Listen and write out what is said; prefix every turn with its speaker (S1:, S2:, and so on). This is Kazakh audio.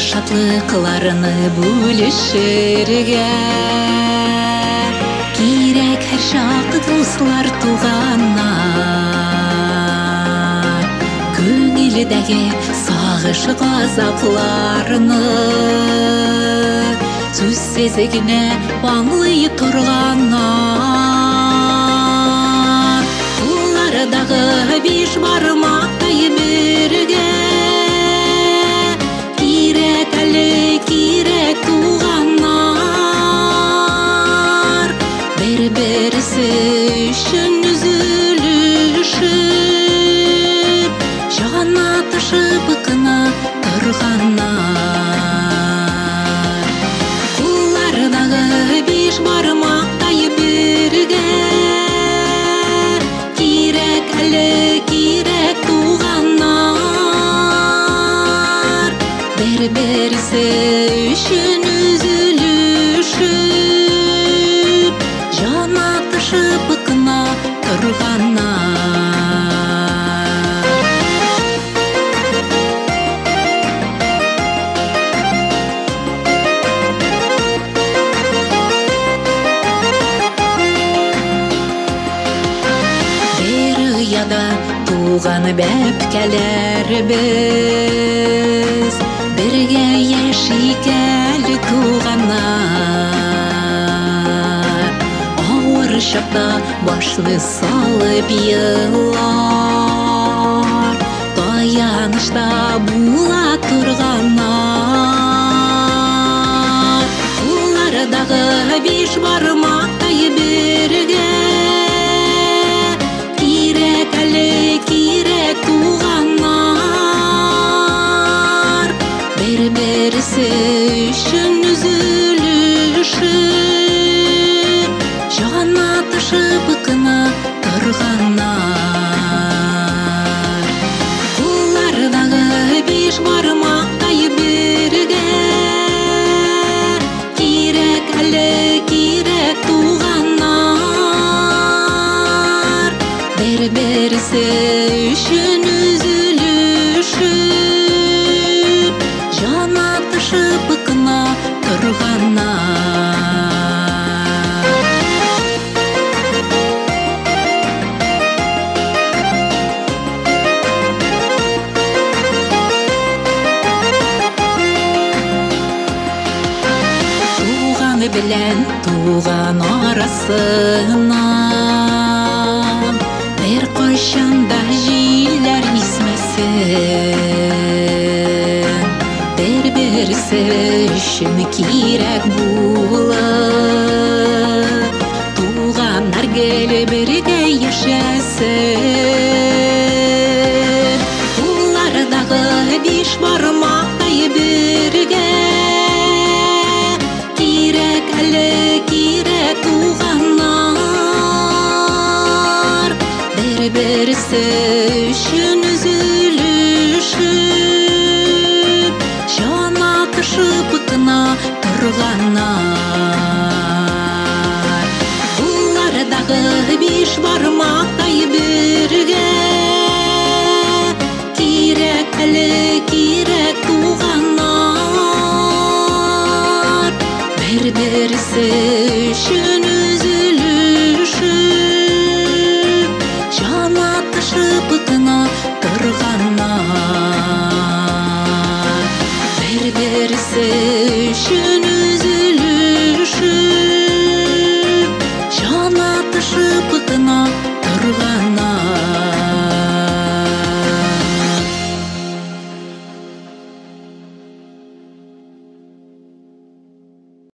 S1: шатлыкларыны бөлішерге керек her шақ дуслар туғаннар көңілдегі сағыш ғазапларыны сөз сезігіне аңлай тұрғаннар олардағы беш бармақтай бірге керек туғаннар бір-бірісі үшін үзілішіп жана тышып қына тұрғаннар қолдардағы беш бармақтай бірге керек туғаннар бір-бірісі үшін үзілішіп жана тышып қына тұрғаннар бір ұяда туған бәпкәләр біз бірге яшикәл туғаннар ауыр шақта башлы салып еллар таянышта була тұрғаннар олардағы беш бармақтай бірге керек туғаннар бір-бірісі үшін үзілішіп жана тышып қына тұрғаннар олардағы беш бармақтай бірге керек туғаннар бір-бірісі үшін үзілішіп жана тышып қына тұрғаннар туған білән туған арасынан бір қошанда жиллер исмесін бір-бірісі үшін керек болып туғандар келі бірге яшәсін олардағы беш бармақтай бірге керек туғаннар бір-бірісі үшін үзілішіп жана тышып қына тұрғаннар олардағы беш бармақтай бірге керек туғаннар бір-бірісі үшін үзілішіп жана тышып қына тұрғаннар бір-бірісі үшін